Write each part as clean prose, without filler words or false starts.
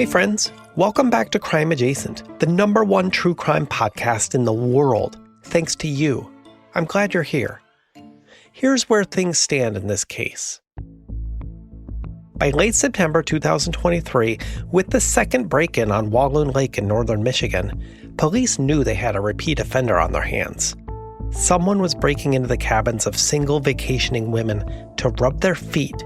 Hey friends, welcome back to Crime Adjacent, the #1 true crime podcast in the world, thanks to you. I'm glad you're here. Here's where things stand in this case. By late September 2023, with the second break-in on Walloon Lake in northern Michigan, police knew they had a repeat offender on their hands. Someone was breaking into the cabins of single vacationing women to rub their feet,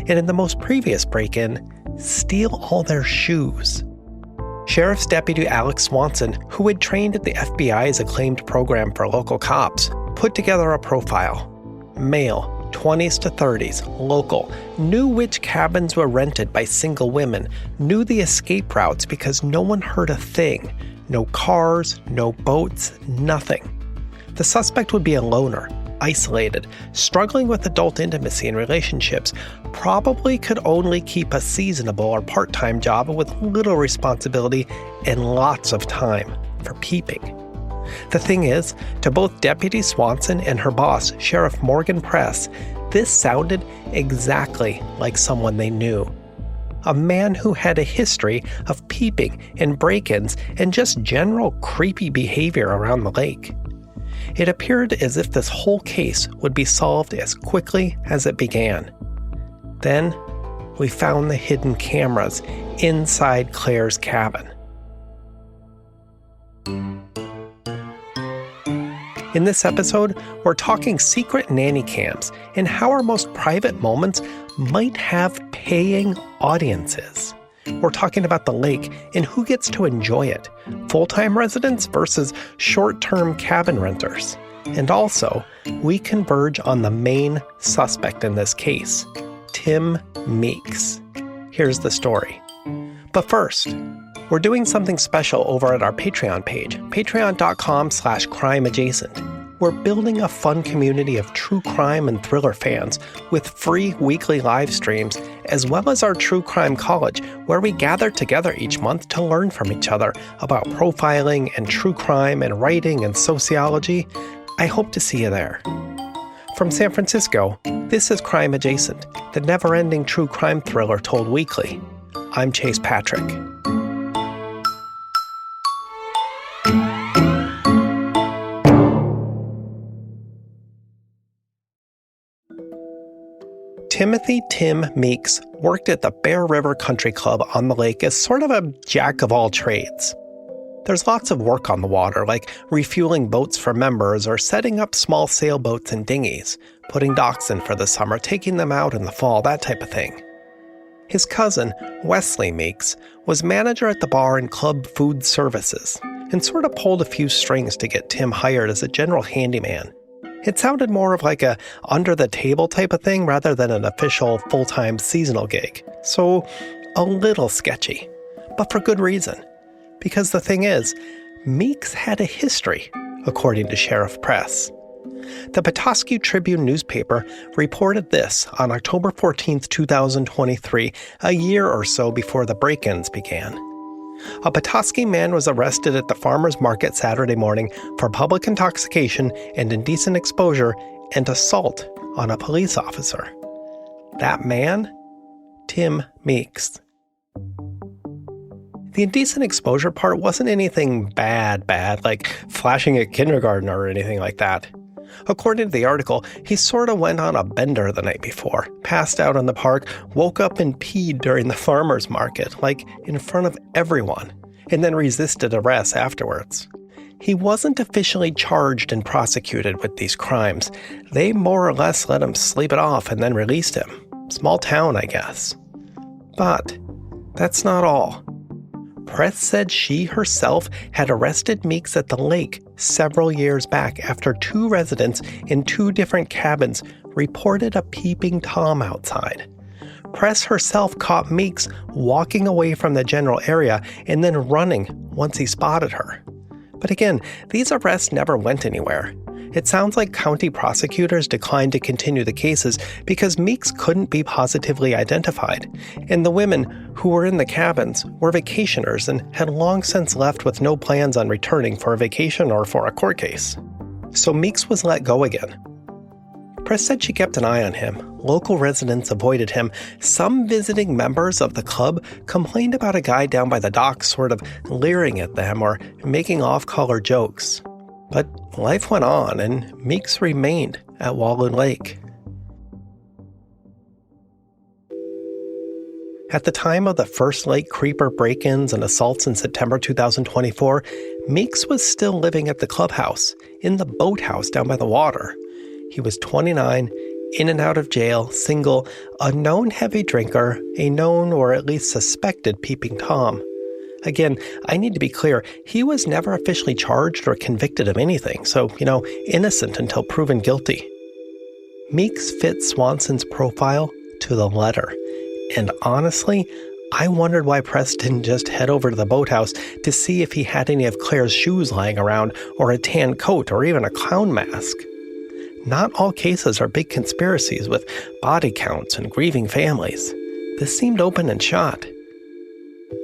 and in the most previous break-in, steal all their shoes. Sheriff's Deputy Alex Swanson, who had trained at the FBI's acclaimed program for local cops, put together a profile. Male, 20s to 30s, local, knew which cabins were rented by single women, knew the escape routes because no one heard a thing. No cars, no boats, nothing. The suspect would be a loner, isolated, struggling with adult intimacy and relationships, probably could only keep a seasonable or part-time job with little responsibility and lots of time for peeping. The thing is, to both Deputy Swanson and her boss, Sheriff Morgan Press, this sounded exactly like someone they knew. A man who had a history of peeping and break-ins and just general creepy behavior around the lake. It appeared as if this whole case would be solved as quickly as it began. Then, we found the hidden cameras inside Claire's cabin. In this episode, we're talking secret nanny cams and how our most private moments might have paying audiences. We're talking about the lake and who gets to enjoy it, full-time residents versus short-term cabin renters. And also, we converge on the main suspect in this case, Tim Meeks. Here's the story. But first, we're doing something special over at our Patreon page, patreon.com/crimeadjacent. We're building a fun community of true crime and thriller fans with free weekly live streams, as well as our True Crime College, where we gather together each month to learn from each other about profiling and true crime and writing and sociology. I hope to see you there. From San Francisco, this is Crime Adjacent, the never-ending true crime thriller told weekly. I'm Chase Patrick. Timothy Tim Meeks worked at the Bear River Country Club on the lake as sort of a jack of all trades. There's lots of work on the water, like refueling boats for members or setting up small sailboats and dinghies, putting docks in for the summer, taking them out in the fall, that type of thing. His cousin, Wesley Meeks, was manager at the bar and club food services, and sort of pulled a few strings to get Tim hired as a general handyman. It sounded more of like a under-the-table type of thing rather than an official full-time seasonal gig. So, a little sketchy. But for good reason. Because the thing is, Meeks had a history, according to Sheriff Press. The Petoskey Tribune newspaper reported this on October 14, 2023, a year or so before the break-ins began. A Petoskey man was arrested at the farmer's market Saturday morning for public intoxication and indecent exposure and assault on a police officer. That man? Tim Meeks. The indecent exposure part wasn't anything bad, like flashing a kindergartner or anything like that. According to the article, he sort of went on a bender the night before, passed out in the park, woke up and peed during the farmer's market, like in front of everyone, and then resisted arrest afterwards. He wasn't officially charged and prosecuted with these crimes. They more or less let him sleep it off and then released him. Small town, I guess. But that's not all. Press said she herself had arrested Meeks at the lake several years back after 2 residents in 2 different cabins reported a peeping Tom outside. Press herself caught Meeks walking away from the general area and then running once he spotted her. But again, these arrests never went anywhere. It sounds like county prosecutors declined to continue the cases because Meeks couldn't be positively identified, and the women who were in the cabins were vacationers and had long since left with no plans on returning for a vacation or for a court case. So Meeks was let go again. Press said she kept an eye on him. Local residents avoided him. Some visiting members of the club complained about a guy down by the dock sort of leering at them or making off-color jokes. But life went on, and Meeks remained at Walloon Lake. At the time of the first lake creeper break-ins and assaults in September 2024, Meeks was still living at the clubhouse, in the boathouse down by the water. He was 29, in and out of jail, single, a known heavy drinker, a known or at least suspected peeping Tom. Again, I need to be clear, he was never officially charged or convicted of anything, so, innocent until proven guilty. Meeks fit Swanson's profile to the letter. And honestly, I wondered why Press didn't just head over to the boathouse to see if he had any of Claire's shoes lying around, or a tan coat, or even a clown mask. Not all cases are big conspiracies with body counts and grieving families. This seemed open and shut.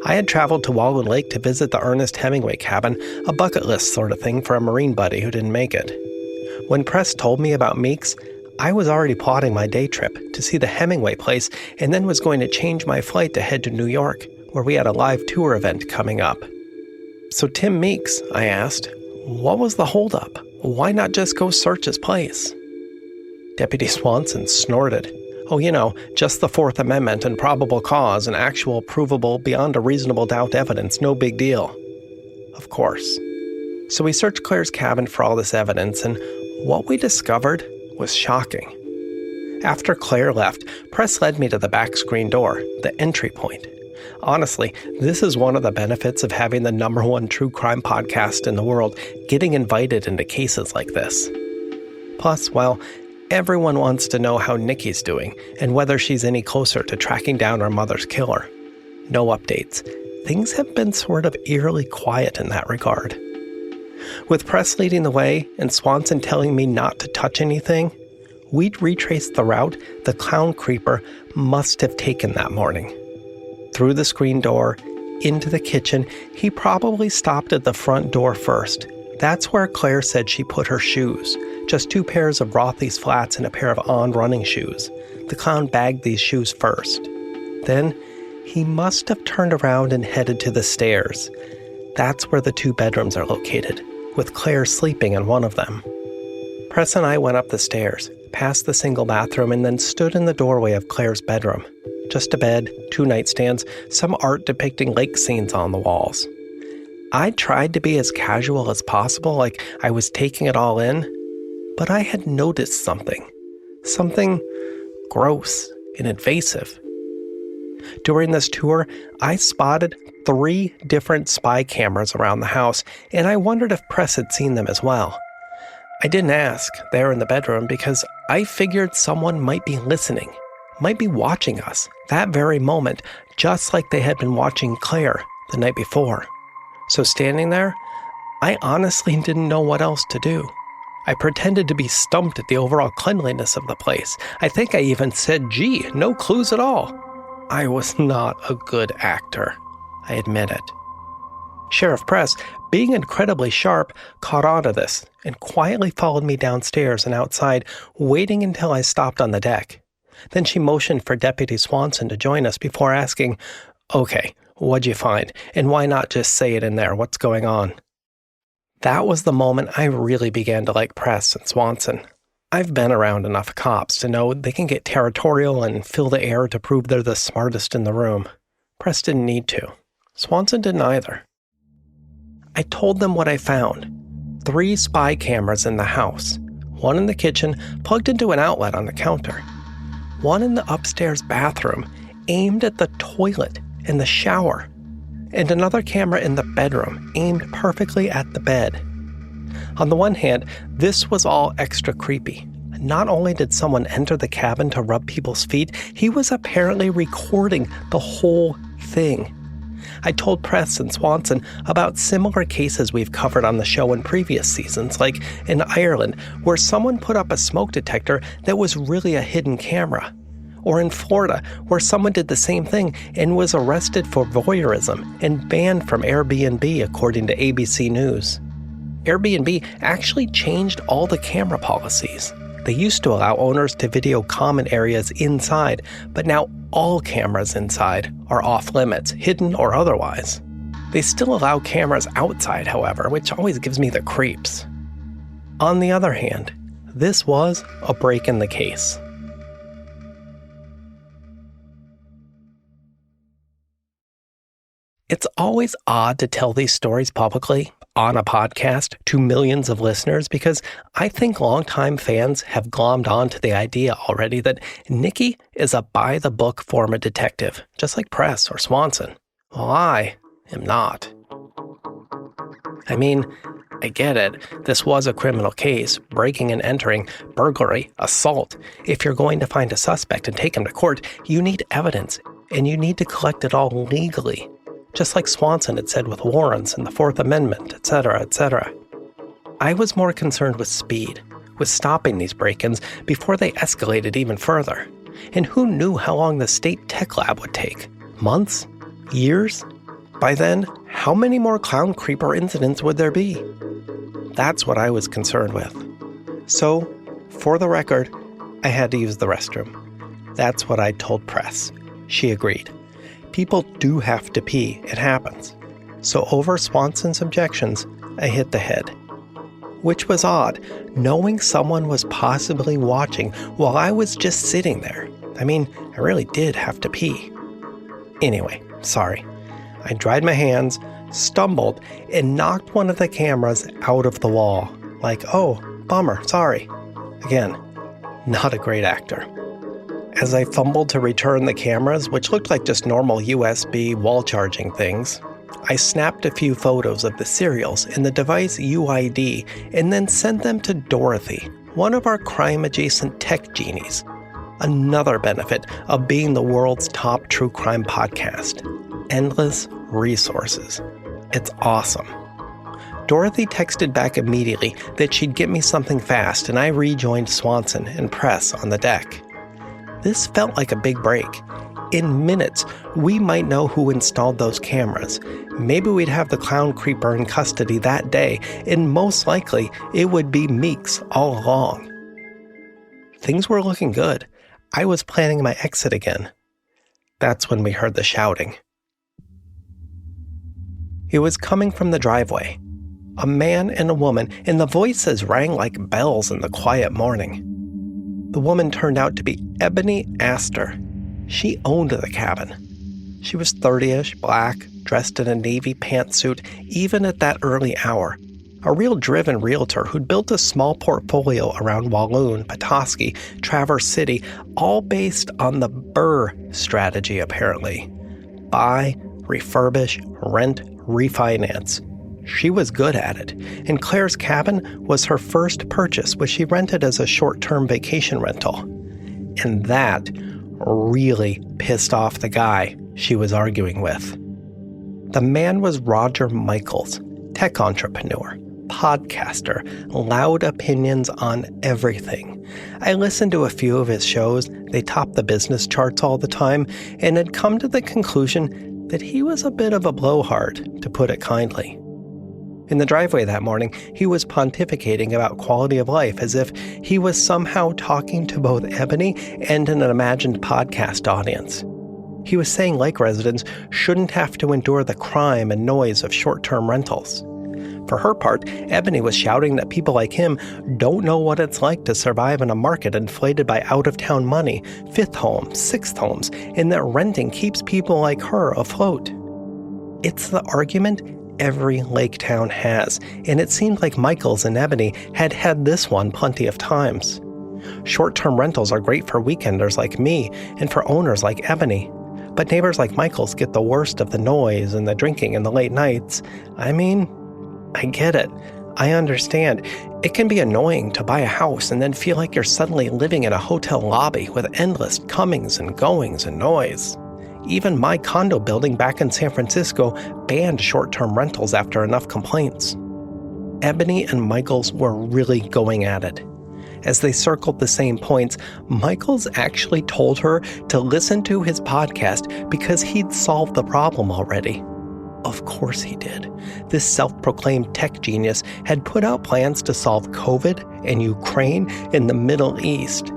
I had traveled to Walloon Lake to visit the Ernest Hemingway cabin, a bucket list sort of thing for a Marine buddy who didn't make it. When Press told me about Meeks, I was already plotting my day trip to see the Hemingway place, and then was going to change my flight to head to New York, where we had a live tour event coming up. So Tim Meeks, I asked, what was the holdup? Why not just go search his place? Deputy Swanson snorted. Oh, just the Fourth Amendment and probable cause and actual provable beyond a reasonable doubt evidence, no big deal. Of course. So we searched Claire's cabin for all this evidence, and what we discovered was shocking. After Claire left, Press led me to the back screen door, the entry point. Honestly, this is one of the benefits of having the #1 true crime podcast in the world, getting invited into cases like this. Plus, well, everyone wants to know how Nikki's doing and whether she's any closer to tracking down her mother's killer. No updates. Things have been sort of eerily quiet in that regard. With Press leading the way and Swanson telling me not to touch anything, we'd retraced the route the clown creeper must have taken that morning. Through the screen door, into the kitchen, he probably stopped at the front door first. That's where Claire said she put her shoes, just 2 pairs of Rothy's flats and a pair of On running shoes. The clown bagged these shoes first. Then, he must have turned around and headed to the stairs. That's where the 2 bedrooms are located, with Claire sleeping in one of them. Press and I went up the stairs, past the single bathroom, and then stood in the doorway of Claire's bedroom. Just a bed, 2 nightstands, some art depicting lake scenes on the walls. I tried to be as casual as possible, like I was taking it all in, but I had noticed something. Something gross and invasive. During this tour, I spotted 3 different spy cameras around the house, and I wondered if Press had seen them as well. I didn't ask there in the bedroom because I figured someone might be listening, might be watching us that very moment, just like they had been watching Claire the night before. So standing there, I honestly didn't know what else to do. I pretended to be stumped at the overall cleanliness of the place. I think I even said, gee, no clues at all. I was not a good actor. I admit it. Sheriff Press, being incredibly sharp, caught on to this and quietly followed me downstairs and outside, waiting until I stopped on the deck. Then she motioned for Deputy Swanson to join us before asking, okay, what'd you find? And why not just say it in there? What's going on? That was the moment I really began to like Press and Swanson. I've been around enough cops to know they can get territorial and fill the air to prove they're the smartest in the room. Press didn't need to. Swanson didn't either. I told them what I found. 3 spy cameras in the house. 1 in the kitchen, plugged into an outlet on the counter. 1 in the upstairs bathroom, aimed at the toilet and the shower. And another camera in the bedroom, aimed perfectly at the bed. On the one hand, this was all extra creepy. Not only did someone enter the cabin to rub people's feet, he was apparently recording the whole thing. I told Press and Swanson about similar cases we've covered on the show in previous seasons, like in Ireland, where someone put up a smoke detector that was really a hidden camera. Or in Florida, where someone did the same thing and was arrested for voyeurism and banned from Airbnb, according to ABC News. Airbnb actually changed all the camera policies. They used to allow owners to video common areas inside, but now all cameras inside are off limits, hidden or otherwise. They still allow cameras outside, however, which always gives me the creeps. On the other hand, this was a break in the case. It's always odd to tell these stories publicly on a podcast to millions of listeners because I think longtime fans have glommed onto the idea already that Nikki is a by-the-book former detective, just like Press or Swanson. Well, I am not. I mean, I get it. This was a criminal case, breaking and entering, burglary, assault. If you're going to find a suspect and take him to court, you need evidence, and you need to collect it all legally. Just like Swanson had said with warrants and the Fourth Amendment, etc., etc. I was more concerned with speed, with stopping these break-ins before they escalated even further. And who knew how long the state tech lab would take? Months? Years? By then, how many more clown creeper incidents would there be? That's what I was concerned with. So, for the record, I had to use the restroom. That's what I told Press. She agreed. People do have to pee, it happens. So over Swanson's objections, I hit the head. Which was odd, knowing someone was possibly watching while I was just sitting there. I mean, I really did have to pee. Anyway, sorry. I dried my hands, stumbled, and knocked one of the cameras out of the wall. Like, oh, bummer, sorry. Again, not a great actor. As I fumbled to return the cameras, which looked like just normal USB wall charging things, I snapped a few photos of the serials in the device UID and then sent them to Dorothy, one of our crime-adjacent tech genies. Another benefit of being the world's top true crime podcast. Endless resources. It's awesome. Dorothy texted back immediately that she'd get me something fast, and I rejoined Swanson and Press on the deck. This felt like a big break. In minutes, we might know who installed those cameras. Maybe we'd have the clown creeper in custody that day, and most likely it would be Meeks all along. Things were looking good. I was planning my exit again. That's when we heard the shouting. It was coming from the driveway. A man and a woman, and the voices rang like bells in the quiet morning. The woman turned out to be Ebony Astor. She owned the cabin. She was 30-ish, black, dressed in a navy pantsuit, even at that early hour. A real driven realtor who'd built a small portfolio around Walloon, Petoskey, Traverse City, all based on the BRRRR strategy, apparently. Buy, refurbish, rent, refinance. She was good at it, and Claire's cabin was her first purchase, which she rented as a short-term vacation rental. And that really pissed off the guy she was arguing with. The man was Roger Michaels, tech entrepreneur, podcaster, loud opinions on everything. I listened to a few of his shows. They topped the business charts all the time, and had come to the conclusion that he was a bit of a blowhard, to put it kindly. In the driveway that morning, he was pontificating about quality of life as if he was somehow talking to both Ebony and an imagined podcast audience. He was saying lake residents shouldn't have to endure the crime and noise of short-term rentals. For her part, Ebony was shouting that people like him don't know what it's like to survive in a market inflated by out-of-town money, fifth homes, sixth homes, and that renting keeps people like her afloat. It's the argument every lake town has, and it seemed like Michaels and Ebony had had this one plenty of times. Short-term rentals are great for weekenders like me and for owners like Ebony, but neighbors like Michaels get the worst of the noise and the drinking and the late nights. I mean, I get it. I understand. It can be annoying to buy a house and then feel like you're suddenly living in a hotel lobby with endless comings and goings and noise. Even my condo building back in San Francisco banned short-term rentals after enough complaints. Ebony and Michaels were really going at it. As they circled the same points, Michaels actually told her to listen to his podcast because he'd solved the problem already. Of course he did. This self-proclaimed tech genius had put out plans to solve COVID and Ukraine in the Middle East.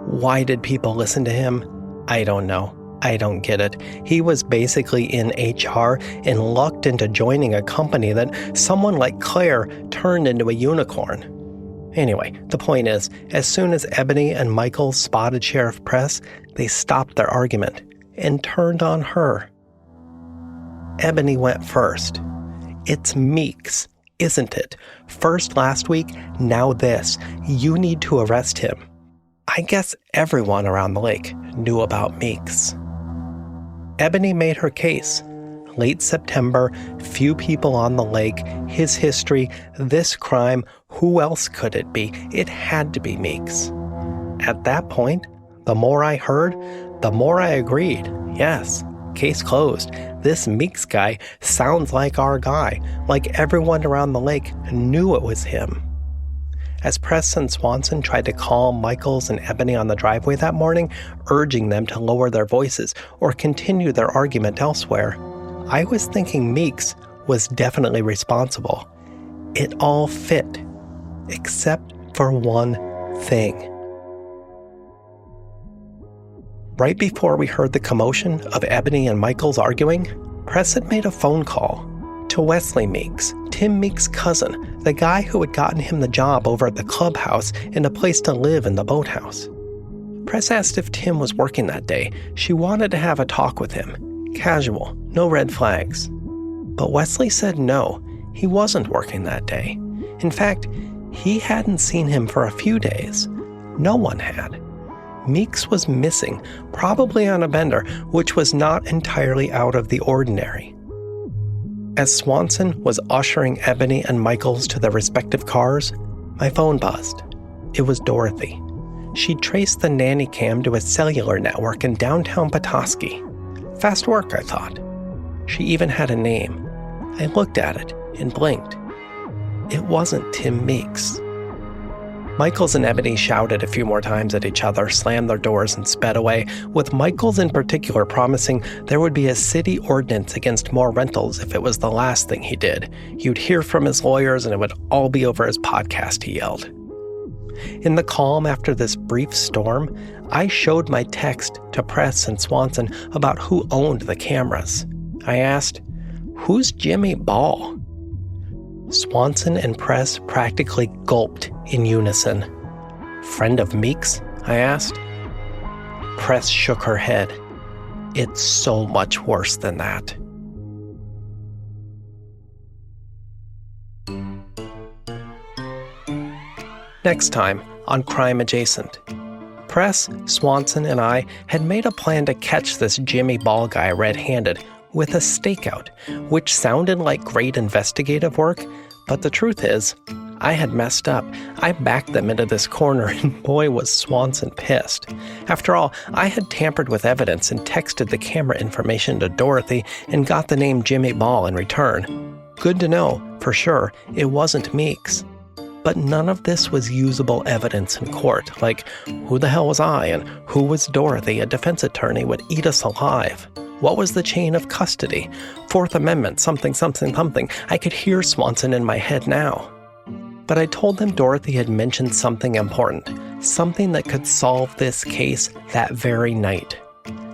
Why did people listen to him? I don't know. I don't get it. He was basically in HR and lucked into joining a company that someone like Claire turned into a unicorn. Anyway, the point is, as soon as Ebony and Michael spotted Sheriff Press, they stopped their argument and turned on her. Ebony went first. It's Meeks, isn't it? First last week, now this. You need to arrest him. I guess everyone around the lake knew about Meeks. Ebony made her case. Late September, few people on the lake, his history, this crime, who else could it be? It had to be Meeks. At that point, the more I heard, the more I agreed. Yes, case closed. This Meeks guy sounds like our guy, like everyone around the lake knew it was him. As Press and Swanson tried to calm Michaels and Ebony on the driveway that morning, urging them to lower their voices or continue their argument elsewhere, I was thinking Meeks was definitely responsible. It all fit, except for one thing. Right before we heard the commotion of Ebony and Michaels arguing, Press had made a phone call to Wesley Meeks, Tim Meeks' cousin, the guy who had gotten him the job over at the clubhouse and a place to live in the boathouse. Press asked if Tim was working that day. She wanted to have a talk with him. Casual, no red flags. But Wesley said no, he wasn't working that day. In fact, he hadn't seen him for a few days. No one had. Meeks was missing, probably on a bender, which was not entirely out of the ordinary. As Swanson was ushering Ebony and Michaels to their respective cars, my phone buzzed. It was Dorothy. She'd traced the nanny cam to a cellular network in downtown Petoskey. Fast work, I thought. She even had a name. I looked at it and blinked. It wasn't Tim Meeks. Michaels and Ebony shouted a few more times at each other, slammed their doors, and sped away, with Michaels in particular promising there would be a city ordinance against more rentals if it was the last thing he did. You'd hear from his lawyers and it would all be over his podcast, he yelled. In the calm after this brief storm, I showed my text to Press and Swanson about who owned the cameras. I asked, "Who's Jimmy Ball?" Swanson and Press practically gulped in unison. "Friend of Meeks?" I asked. Press shook her head. "It's so much worse than that." Next time on Crime Adjacent. Press, Swanson, and I had made a plan to catch this Jimmy Ball guy red-handed with a stakeout, which sounded like great investigative work, but the truth is, I had messed up. I backed them into this corner, and boy was Swanson pissed. After all, I had tampered with evidence and texted the camera information to Dorothy and got the name Jimmy Ball in return. Good to know, for sure, it wasn't Meeks. But none of this was usable evidence in court, like who the hell was I and who was Dorothy, a defense attorney, would eat us alive. What was the chain of custody? Fourth Amendment, something. I could hear Swanson in my head now. But I told them Dorothy had mentioned something important, something that could solve this case that very night.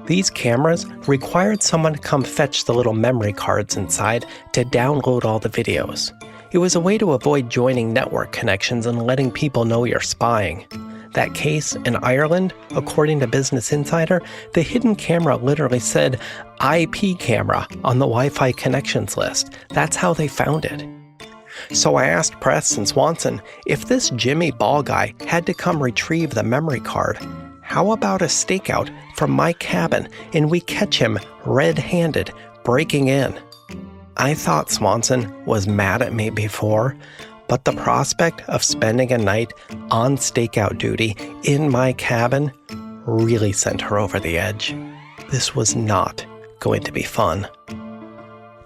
These cameras required someone to come fetch the little memory cards inside to download all the videos. It was a way to avoid joining network connections and letting people know you're spying. That case in Ireland, according to Business Insider, the hidden camera literally said IP camera on the Wi-Fi connections list. That's how they found it. So I asked Press and Swanson, if this Jimmy Ball guy had to come retrieve the memory card, how about a stakeout from my cabin and we catch him red-handed breaking in? I thought Swanson was mad at me before, but the prospect of spending a night on stakeout duty in my cabin really sent her over the edge. This was not going to be fun.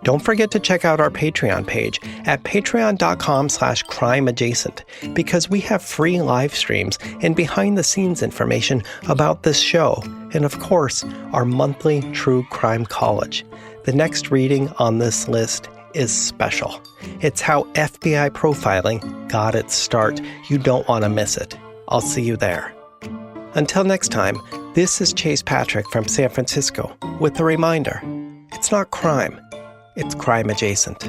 Don't forget to check out our Patreon page at patreon.com/crimeadjacent because we have free live streams and behind-the-scenes information about this show and, of course, our monthly True Crime College. The next reading on this list is special. It's how FBI profiling got its start. You don't want to miss it. I'll see you there. Until next time, this is Chase Patrick from San Francisco with a reminder, it's not crime, it's crime adjacent.